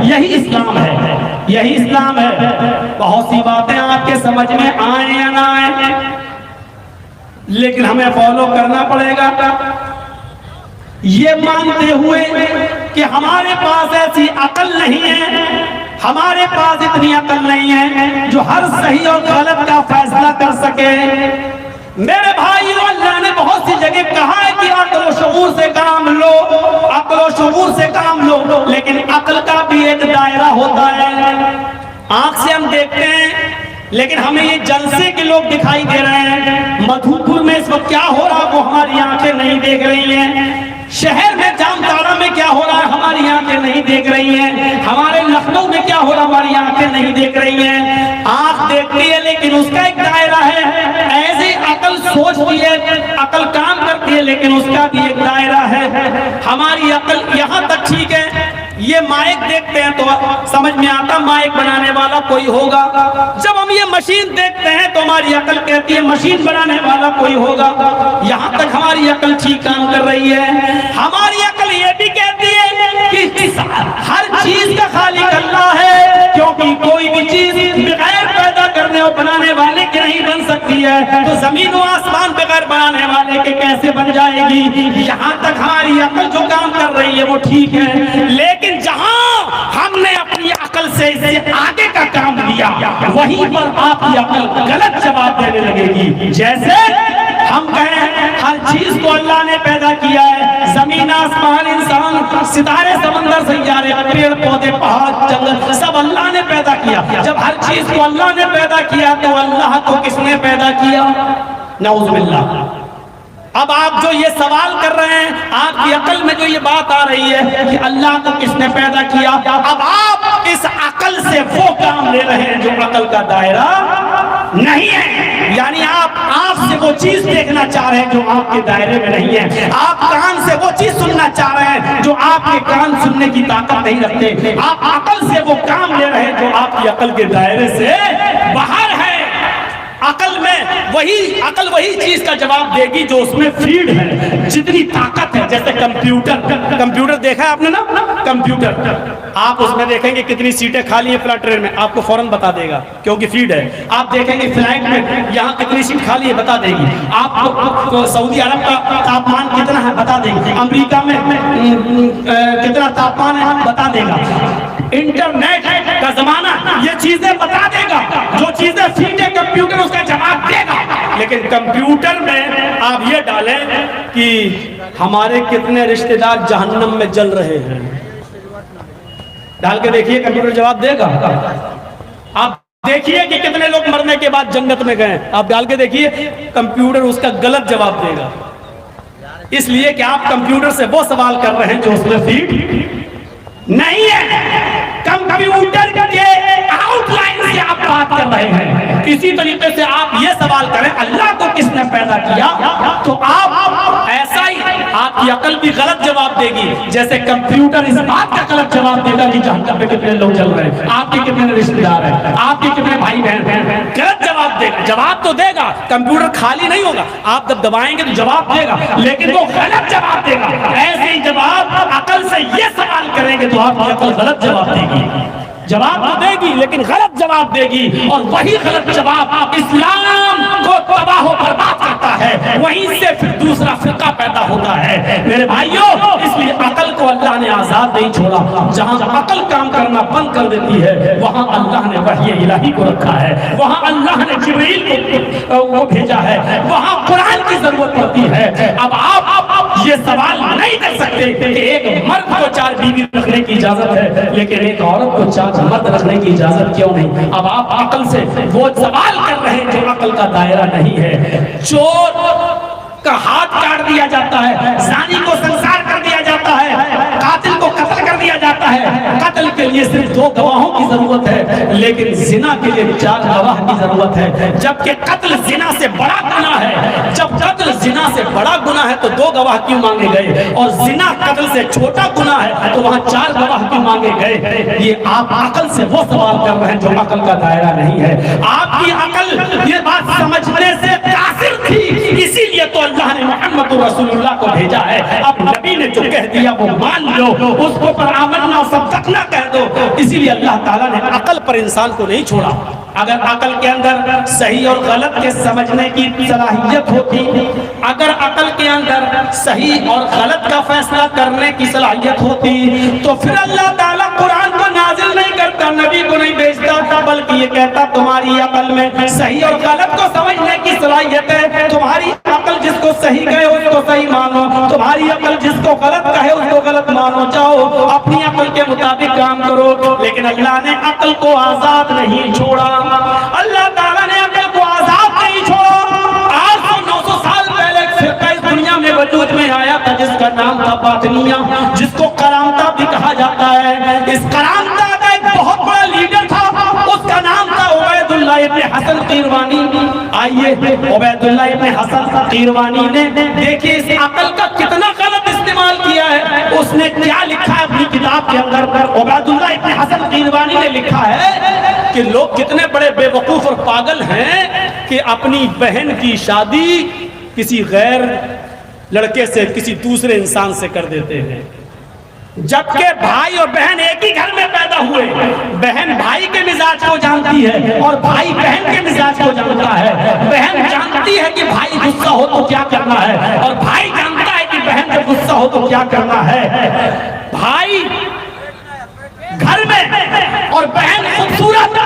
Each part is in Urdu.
یہی اسلام ہے، یہی اسلام ہے۔ بہت سی باتیں آپ کے سمجھ میں آئیں یا نہ آئیں، لیکن ہمیں فالو کرنا پڑے گا، یہ مانتے ہوئے کہ ہمارے پاس ایسی عقل نہیں ہے، ہمارے پاس اتنی عقل نہیں ہے جو ہر صحیح اور غلط کا فیصلہ کر سکے۔ میرے بھائیو، اللہ نے بہت سی جگہ کہا ہے کہ عقل و شعور سے کام لو، عقل و شعور سے کام لو، لیکن عقل کا بھی ایک دائرہ ہوتا ہے۔ آنکھ سے ہم دیکھتے ہیں، لیکن ہمیں یہ جلسے کے لوگ دکھائی دے رہے ہیں۔ مدھو پور میں اس وقت کیا ہو رہا وہ ہماری آنکھیں نہیں دیکھ رہی ہیں۔ شہر میں جام تارا میں کیا ہو رہا ہے ہماری آنکھیں نہیں دیکھ رہی ہیں۔ ہمارے لکھنؤ میں کیا ہو رہا ہماری آنکھیں نہیں دیکھ رہی ہیں۔ آنکھ دیکھتی ہے لیکن اس کا ایک دائرہ ہے، ایسے عقل سوچتی ہے، عقل کام کرتی ہے لیکن اس کا بھی ایک دائرہ ہے۔ ہماری عقل یہاں تک ٹھیک ہے، یہ مائک دیکھتے ہیں تو سمجھ میں آتا مائک بنانے والا کوئی ہوگا، جب ہم یہ مشین دیکھتے ہیں تو ہماری عقل کہتی ہے مشین بنانے والا کوئی ہوگا۔ یہاں تک ہماری عقل ٹھیک کام کر رہی ہے۔ ہماری عقل یہ بھی کہتی ہے کہ ہر چیز کا خالق اللہ ہے، کیونکہ کوئی بھی چیز بغیر پیدا کرنے اور بنانے والے کے نہیں بن سکتی ہے، تو زمین و آسمان بغیر بنانے والے کے کیسے بن جائے گی۔ یہاں تک ہماری عقل جو کام کر رہی ہے وہ ٹھیک ہے، لیکن جہاں ہم نے اپنی عقل سے اسے آگے کا کام لیا وہیں پر آپ کی عقل غلط جواب دینے لگے گی۔ جیسے ہم کہیں ہر چیز کو اللہ نے پیدا کیا ہے، زمین آسمان انسان ستارے سمندر سیارے پیڑ پودے پہاڑ جنگل سب اللہ نے پیدا کیا۔ جب ہر چیز کو اللہ نے پیدا کیا تو اللہ کو کس نے پیدا کیا؟ نعوذ باللہ۔ اب آپ جو یہ سوال کر رہے ہیں، آپ کی عقل میں جو یہ بات آ رہی ہے کہ اللہ کو کس نے پیدا کیا، اب آپ اس عقل سے وہ کام لے رہے ہیں جو عقل کا دائرہ نہیں ہے، یعنی آپ آنکھ سے وہ چیز دیکھنا چاہ رہے ہیں جو آپ کے دائرے میں نہیں ہے، آپ کان سے وہ چیز سننا چاہ رہے ہیں جو آپ کے کان سننے کی طاقت نہیں رکھتے، آپ عقل سے وہ کام لے رہے ہیں جو آپ کی عقل کے دائرے سے باہر ہے۔ عقل وہی چیز کا جواب دے گی جو اس میں فیڈ ہے، جتنی طاقت ہے۔ جیسے کمپیوٹر دیکھا ہے آپ نے نا، کمپیوٹر آپ اس میں دیکھیں گے کتنی سیٹیں خالی ہیں فلائٹ ٹرین میں، آپ کو فوراً بتا دے گا کیونکہ فیڈ ہے۔ آپ دیکھیں گے فلائٹ میں یہاں کتنی سیٹ خالی ہے بتا دے گی، آپ کو سعودی عرب کا تاپمان کتنا ہے بتا دے گی، امریکہ میں کتنا تاپمان ہے بتا دے گا۔ انٹرنیٹ کا زمانہ یہ چیزیں بتا دے گا، جو چیزیں فیڈ ہے کمپیوٹر اس کا جواب دے گا۔ لیکن کمپیوٹر میں آپ یہ ڈالیں کہ ہمارے کتنے رشتہ دار جہنم میں جل رہے ہیں، ڈال کے دیکھیے کمپیوٹر جواب دے گا۔ آپ دیکھیے کہ کتنے لوگ مرنے کے بعد جنت میں گئے، آپ ڈال کے دیکھیے کمپیوٹر اس کا غلط جواب دے گا، اس لیے کہ آپ کمپیوٹر سے وہ سوال کر رہے ہیں جو اس میں فیڈ نہیں ہے۔ کمپیوٹر کے آؤٹ لائن سے آپ بات کر رہے ہیں، اسی طریقے سے آپ یہ سوال کریں اللہ کو کس نے پیدا کیا، تو آپ ایسا ہی آپ کی عقل بھی غلط جواب دے گی، جیسے کمپیوٹر اس بات کا غلط جواب دے گا کہ جہنم میں کتنے لوگ چل رہے ہیں، آپ کے کتنے رشتہ دار ہیں، آپ کے کتنے بھائی بہن ہیں، غلط جواب دے گا۔ جواب تو دے گا، کمپیوٹر خالی نہیں ہوگا، آپ جب دبائیں گے تو جواب دے گا، لیکن وہ غلط جواب دے گا۔ ایسے ہی جب آپ عقل سے یہ سوال کریں گے تو آپ کی عقل غلط جواب دے گی، جواب تو دے گی لیکن غلط جواب دے گی، اور وہی غلط جواب اسلام کو تباہ و برباد کرتا ہے، وہیں سے پھر دوسرا فرقہ پیدا ہوتا ہے۔ میرے بھائیوں، اس لیے عقل کو اللہ نے آزاد نہیں چھوڑا، جہاں عقل کام کرنا بند کر دیتی ہے وہاں اللہ نے وحی الہی کو رکھا ہے، وہاں اللہ نے جبریل کو بھیجا ہے، وہاں قرآن کی ضرورت پڑتی ہے۔ اب آپ یہ سوال نہیں کر سکتے کہ ایک مرد کو 4 بیوی رکھنے کی اجازت ہے لیکن ایک عورت کو 4 مرد رکھنے کی اجازت کیوں نہیں؟ اب آپ عقل سے وہ سوال کر رہے ہیں جو عقل کا دائرہ نہیں ہے۔ چور کا ہاتھ کاٹ دیا جاتا ہے، زانی کو سنسار کر دیا جاتا ہے، قاتل کو قتل کر دیا جاتا ہے، قتل کے لیے صرف 2 گواہوں کی ضرورت ہے لیکن زنا کے لیے 4 گواہ کی ضرورت ہے، جبکہ قتل زنا سے بڑا گناہ ہے۔ جب قتل زنا سے بڑا گناہ ہے تو 2 گواہ کیوں مانگے گئے، اور زنا قتل سے چھوٹا گناہ ہے تو وہاں 4 گواہ کیوں مانگے گئے؟ یہ آپ عقل سے وہ سوال کر رہے ہیں جو عقل کا دائرہ نہیں ہے۔ آپ کی عقل یہ بات سمجھنے سے قاصر تھی، اسی لیے لیے تو اللہ نے محمد رسول اللہ کو بھیجا ہے. اب نبی نے جو کہہ دیا وہ مان لو, اس کو پر آمنا صدقنا کہہ دو. اسی لیے اللہ تعالیٰ نے عقل پر انسان کو نہیں چھوڑا. اگر عقل کے اندر صحیح اور غلط کے سمجھنے کی صلاحیت ہوتی, اگر عقل کے اندر صحیح اور غلط کا فیصلہ کرنے کی صلاحیت ہوتی, تو پھر اللہ تعالیٰ قرآن کو نازل نہیں کرتا, نبی کو نہیں بھیجتا, بلکہ یہ کہتا تمہاری عقل میں صحیح اور غلط کو سمجھنے کی صلاحیت ہے, تمہاری عقل جس کو صحیح کہے اس کو صحیح مانو, تمہاری عقل جس کو غلط کہے اس کو غلط مانو, جاؤ اپنی عقل کے مطابق کام کرو. لیکن اللہ نے عقل کو آزاد نہیں چھوڑا, اللہ تعالیٰ نے عقل کو آزاد نہیں چھوڑا. 800-900 سال پہلے ایک فرقہ اس دنیا میں وجود میں آیا تھا جس کا نام تھا باطنیہ, جس کو کرامتہ بھی کہا جاتا ہے. اس کرامتہ کا ایک بہت بڑا لیڈر تھا, اس کا نام تھا عبید اللہ ابن حسن قیروانی. آئیے عبید اللہ ابن حسن قیروانی نے دیکھیے اس عقل کا کتنا غلط استعمال کیا ہے. اس نے کیا لکھا ہے اپنی کتاب کے اندر؟ عبید اللہ ابن حسن قیروانی نے لکھا ہے کہ لوگ کتنے بڑے بے وقوف اور پاگل ہیں کہ اپنی بہن کی شادی کسی غیر لڑکے سے, کسی دوسرے انسان سے کر دیتے ہیں, جبکہ بھائی اور بہن ایک ہی گھر میں پیدا ہوئے. بہن بھائی کے مزاج کو جانتی ہے اور بھائی بہن کے مزاج کو جانتا ہے. بہن جانتی ہے کہ بھائی غصہ ہو تو کیا کرنا ہے, اور بھائی جانتا ہے کہ بہن جب غصہ ہو تو کیا کرنا ہے. بھائی گھر میں اور بہن خوبصورت,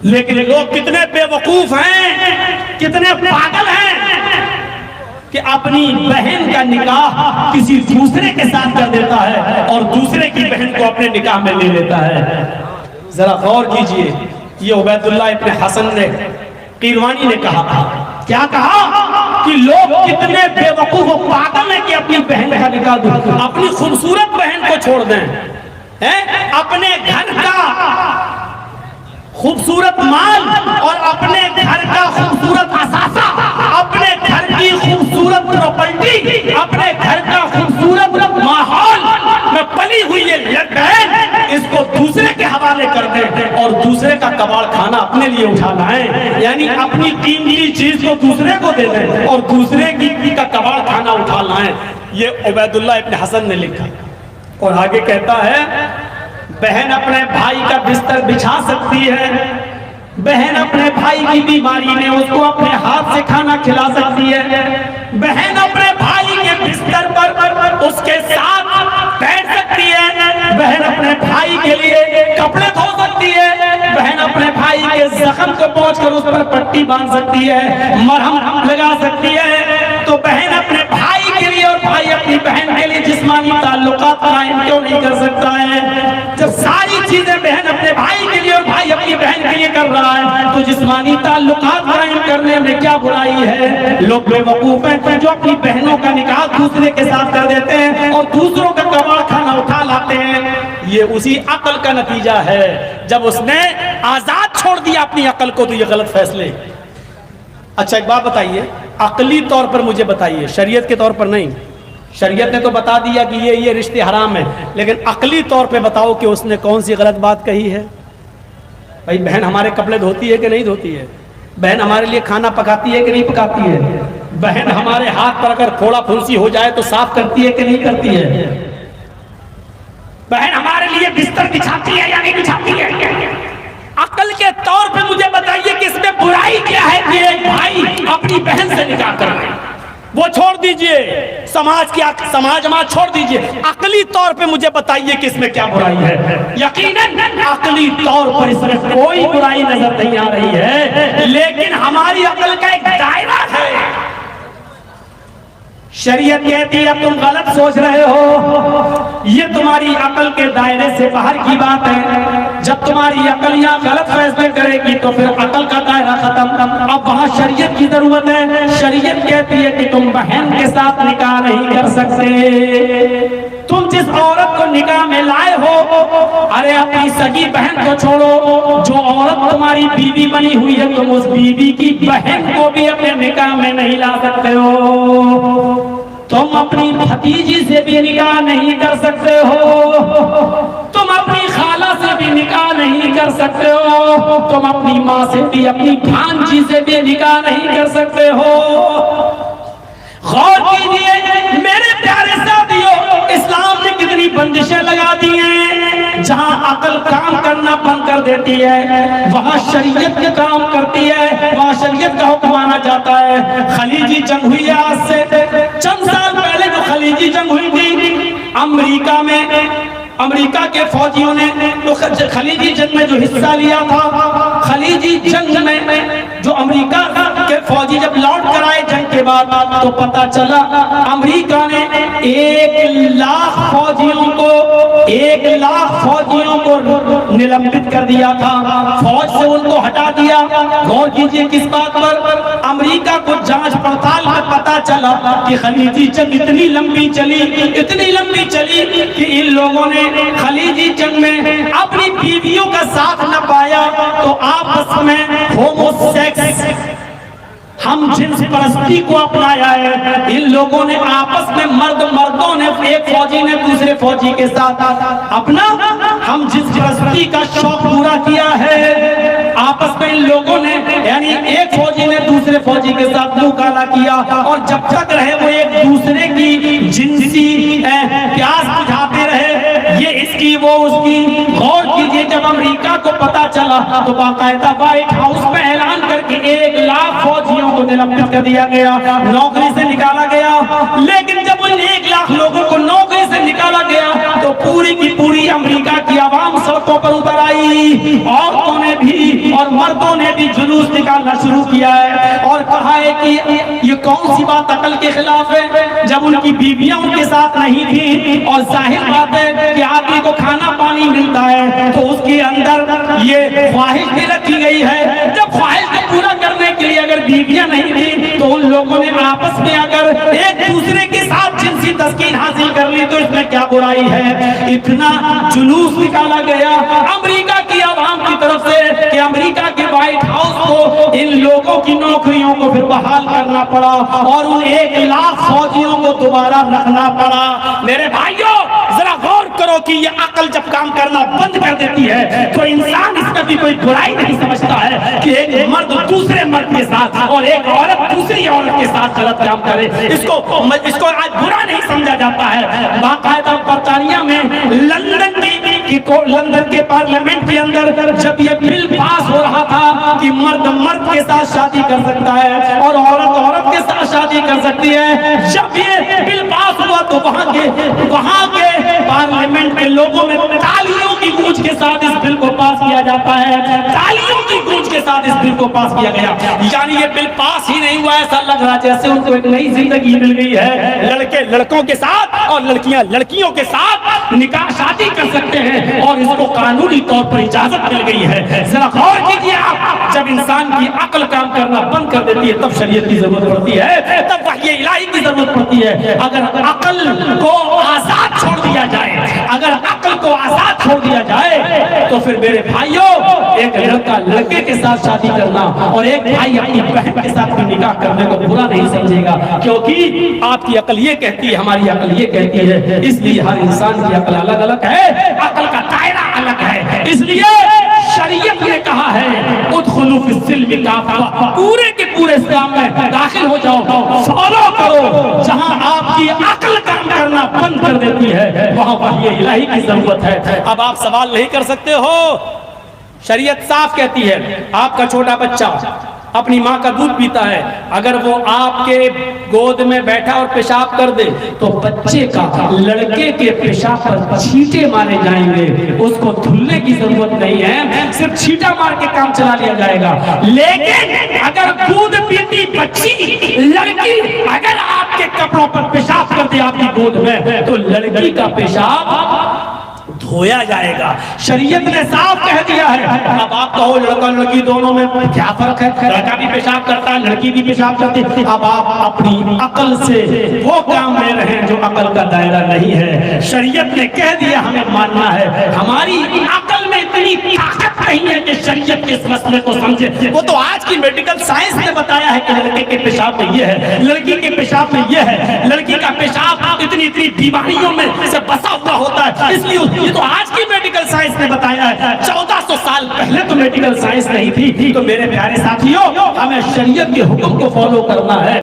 لیکن لوگ کتنے بے وقوف ہیں, کتنے پاگل ہیں کہ اپنی بہن کا نکاح کسی دوسرے کے ساتھ کر دیتا ہے اور دوسرے کی بہن کو اپنے نکاح میں لے لیتا ہے. ذرا غور کیجئے, یہ عبید اللہ ابن حسن نے قیروانی نے کہا. کیا کہا کہ لوگ کتنے بے وقوف و پاگل ہیں کہ اپنی بہن کا نکاح دیں, اپنی خوبصورت بہن کو چھوڑ دیں, اپنے گھر کا خوبصورت مال اور اپنے گھر کا خوبصورت اثاثہ, اپنے گھر کی خوبصورت پراپرٹی, اپنے گھر کا خوبصورت ماحول میں پلی ہوئی یہ بہن, اس کو دوسرے کے حوالے کر دیں اور دوسرے کا کباڑ کھانا اپنے لیے اٹھا لائیں. یعنی اپنی قیمتی چیز کو دوسرے کو دے دیں اور دوسرے کا کباڑ کھانا اٹھا لائیں. یہ عبید اللہ ابن حسن نے لکھا. اور آگے کہتا ہے بہن اپنے بھائی کا بستر بچھا سکتی ہے, بہن اپنے بھائی کی بیماری میں اس کو اپنے ہاتھ سے کھانا کھلا سکتی ہے, بہن اپنے بھائی کے بستر پر اس کے ساتھ بیٹھ سکتی ہے, بہن اپنے بھائی کے لیے کپڑے دھو سکتی ہے, بہن اپنے بھائی کے زخم کو پہنچ کر اس پر پٹی باندھ سکتی ہے, مرہم لگا سکتی ہے. تو بہن اپنے بھائی کے لیے اور بھائی اپنی بہن کے لیے جسمانی تعلقات قائم کیوں نہیں کر سکتا ہے؟ جب ساری چیزیں بہن اپنے بھائی کے لیے اور بھائی اپنی بہن کے لیے کر رہا ہے تو جسمانی تعلقات قائم کرنے میں کیا برائی ہے؟ لوگ بے وقوف ہیں جو اپنی بہنوں کا نکاح دوسرے کے ساتھ کر دیتے ہیں اور دوسروں کا کباڑ کھانا اٹھا لاتے ہیں. یہ اسی عقل کا نتیجہ ہے. جب اس نے آزاد چھوڑ دیا اپنی عقل کو تو یہ غلط فیصلے. اچھا ایک بات بتائیے, عقلی طور پر مجھے بتائیے, شریعت کے طور پر نہیں. شریعت نے تو بتا دیا کہ یہ رشتے حرام ہیں, لیکن عقلی طور پہ بتاؤ کہ اس نے کون سی غلط بات کہی ہے؟ بھائی بہن ہمارے کپڑے دھوتی ہے کہ نہیں دھوتی ہے؟ بہن ہمارے لیے کھانا پکاتی ہے کہ نہیں پکاتی ہے؟ بہن ہمارے ہاتھ پر اگر پھوڑا پھنسی ہو جائے تو صاف کرتی ہے کہ نہیں کرتی ہے؟ بہن ہمارے لیے بستر بچھاتی ہے یا نہیں بچھاتی ہے؟ عقل کے طور پہ مجھے بتائیے کہ اس میں برائی کیا ہے کہ ایک بھائی اپنی بہن سے نکاح کر رہے ہیں؟ وہ چھوڑ دیجئے, سماج چھوڑ دیجئے, عقلی طور پہ مجھے بتائیے کہ اس میں کیا برائی ہے. یقیناً عقلی طور پر اس میں کوئی برائی نظر نہیں آ رہی ہے, لیکن ہماری عقل کا ایک دائرہ ہے. شریعت کہتی ہے تم غلط سوچ رہے ہو, یہ تمہاری عقل کے دائرے سے باہر کی بات ہے. جب تمہاری عقل یہاں غلط فیصلے کرے گی تو پھر عقل کا دائرہ ختم. اب وہاں شریعت کی ضرورت ہے. شریعت کہتی ہے کہ تم بہن کے ساتھ نکاح نہیں کر سکتے. تم جس عورت کو نکاح میں لائے ہو, ارے اپنی سگی بہن کو چھوڑو, جو عورت تمہاری بیوی بنی ہوئی ہے تم اس بیوی کی بہن کو بھی اپنے نکاح میں نہیں لا سکتے ہو. تم اپنی بھتیجی سے بھی نکاح نہیں کر سکتے ہو, تم اپنی خالہ سے بھی نکاح نہیں کر سکتے ہو. تم اپنی ماں سے بھی اپنی بھانجی سے بھی نکاح نہیں کر سکتے ہو۔ غور کیجئے میرے پیارے ساتھیوں، اسلام نے کتنی بندشیں لگا دی ہیں۔ جہاں عقل کام کرنا بند کر دیتی ہے وہاں شریعت کے کام کرتی ہے، وہاں شریعت کا حکم مانا جاتا ہے۔ خلیجی جنگ ہوئی ہے آج سے چند سال پہلے، جو خلیجی جنگ ہوئی تھی امریکہ میں، امریکہ کے فوجیوں نے خلیجی جنگ میں جو حصہ لیا تھا، خلیجی جنگ میں جو امریکہ کے فوجی جب لوٹ کر آئے جنگ کے بعد تو پتا چلا امریکہ نے 1,00,000 فوجیوں کو نلمبت کر دیا تھا، فوج سے ان کو ہٹا دیا۔ غور کیجئے کس بات پر؟ امریکہ کو جانچ پڑتال میں پتا چلا کہ خلیجی جنگ اتنی لمبی چلی کہ ان لوگوں نے خلیجی جنگ میں اپنی بیویوں کا ساتھ نہ پایا تو آپس میں ہومو سیکس، ہم جنس پرستی کو اپنایا ہے۔ ان لوگوں نے آپس میں مردوں نے، ایک فوجی نے دوسرے فوجی کے ساتھ اپنا ہم جنس پرستی کا شوق پورا کیا ہے۔ آپس میں ان لوگوں نے، یعنی ایک فوجی نے دوسرے فوجی کے ساتھ منہ کالا کیا اور جب تک رہے وہ ایک دوسرے کی جنسی پیاس بجھاتے رہے، یہ اس کی وہ اس کی۔ غور کیجئے جب امریکہ کو پتا چلا تو باقاعدہ وائٹ ہاؤس میں اعلان کر کے 1,00,000 فوجیوں کو نلمبت کر دیا گیا، نوکری سے نکالا گیا۔ لیکن جب ان 1,00,000 لوگوں کو نوکری سے نکالا گیا تو پوری کی پوری امریکہ کی عوام سڑکوں پر اتر آئی، عورتوں نے بھی اور مردوں نے بھی جلوس نکالنا شروع کیا ہے اور کہا ہے کہ یہ کون سی بات عقل کے خلاف ہے؟ جب ان کی بیویاں ان کے ساتھ نہیں تھیں اور ظاہر بات ہے کہ آدمی کو کھانا پانی ملتا ہے تو اس کے اندر یہ خواہش بھی رکھی گئی ہے، جب خواہش کو پورا کرنے کے لیے اگر بیویاں نہیں تھی تو ان لوگوں نے آپس میں اگر ایک دوسرے کے ساتھ جنسی تسکین حاصل کر لی تو اس میں کیا برائی ہے؟ اتنا جلوس نکالا گیا امریکہ کی عوام کی طرف سے کہ امریکہ کے وائٹ ہاؤس کو ان لوگوں کی نوکریوں کو پھر بحال کرنا پڑا اور ان 1,00,000 فوجیوں کو دوبارہ رکھنا پڑا۔ میرے بھائیوں ذرا غور کرو کہ یہ عقل جب کام کرنا بند کر دیتی ہے تو انسان اس میں بھی کوئی برائی نہیں سمجھتا ہے کہ ایک مرد دوسرے مرد کے ساتھ اور ایک عورت دوسری عورت کے ساتھ غلط کام کرے، اس کو آج برا نہیں سمجھا جاتا ہے۔ باقاعدہ برطانیہ میں لندن کے پارلیمنٹ کے اندر جب یہ بل پاس ہو رہا تھا کہ مرد مرد کے ساتھ شادی کر سکتا ہے اور عورت عورت کے ساتھ شادی کر سکتی ہے، جب یہ بل پاس ہوا تو وہاں کے پارلیمنٹ کے لوگوں میں تالیوں کی گونج کے ساتھ اس بل کو پاس کیا جاتا ہے، تالیوں کی گونج کے ساتھ اس بل کو پاس کیا گیا۔ یعنی یہ بل پاس ہی نہیں ہوا، ایسا لگ رہا جیسے ان کو ایک نئی زندگی مل گئی ہے۔ لڑکے لڑکوں کے ساتھ اور لڑکیاں لڑکیوں کے ساتھ نکاح شادی کر سکتے ہیں اور اس کو قانونی طور پر اجازت مل گئی ہے۔ ذرا غور کیجئے آپ، جب انسان کی عقل کام کرنا بند کر دیتی ہے تب شریعت کی ضرورت پڑتی ہے، تب وحی الہی کی ضرورت پڑتی ہے۔ اگر عقل کو آزاد چھوڑ دیا جائے، اگر عقل کو آزاد چھوڑ دیا جائے تو پھر میرے بھائیوں ایک لڑکا لڑکے کے ساتھ شادی کرنا اور ایک بھائی اپنی بہن کے ساتھ بھی نکاح کرنے کو برا نہیں سمجھے گا، کیونکہ آپ کی عقل یہ کہتی ہے، ہماری عقل یہ کہتی ہے۔ اس لیے ہر انسان کی عقل الگ الگ ہے، عقل کا دائرہ الگ ہے، اس لیے شریعت نے کہا ہے ادخلوا فی السلم کافہ، پورے کے پورے اسلام میں داخل ہو جاؤ، فالو کرو۔ جہاں آپ کی عقل کام کرنا بند کر دیتی ہے وہاں وحی الہی کی ضرورت ہے۔ اب آپ سوال نہیں کر سکتے ہو، شریعت صاف کہتی ہے آپ کا چھوٹا بچہ اپنی ماں کا دودھ پیتا ہے، اگر وہ آپ کے گود میں بیٹھا اور پیشاب کر دے تو بچے کا لڑکے کے پیشاب پر چھینٹے مارے جائیں گے، اس کو دھلنے کی ضرورت نہیں ہے، صرف چھینٹا مار کے کام چلا لیا جائے گا۔ لیکن اگر دودھ پیتی بچی لڑکی اگر آپ کے کپڑوں پر پیشاب کر دے آپ کی گود میں تو لڑکی کا پیشاب دھویا جائے گا۔ شریعت نے صاف کہہ دیا ہے۔ اب آپ کہو لڑکا لڑکی دونوں میں کیا فرق ہے؟ لڑکا بھی پیشاب کرتا ہے، لڑکی بھی پیشاب کرتی ہے۔ اب آپ اپنی عقل سے وہ کام لے رہے ہیں جو عقل کا دائرہ نہیں ہے۔ شریعت نے کہہ دیا ہمیں ماننا ہے، ہماری عقل میں اتنی طاقت نہیں ہے کہ شریعت کے اس مسئلے کو سمجھے. وہ تو آج کی میڈیکل سائنس نے بتایا ہے کہ لڑکے کے پیشاب میں یہ ہے, لڑکی کے پیشاب میں یہ ہے, لڑکی کا پیشاب اتنی اتنی بیماریوں میں سے بسا ہوا ہوتا ہے. اس لیے یہ تو آج کی میڈیکل سائنس نے بتایا ہے. 1400 سال پہلے تو میڈیکل سائنس نہیں تھی. تو میرے پیارے ساتھیوں, ہمیں شریعت کے حکم کو فالو کرنا ہے.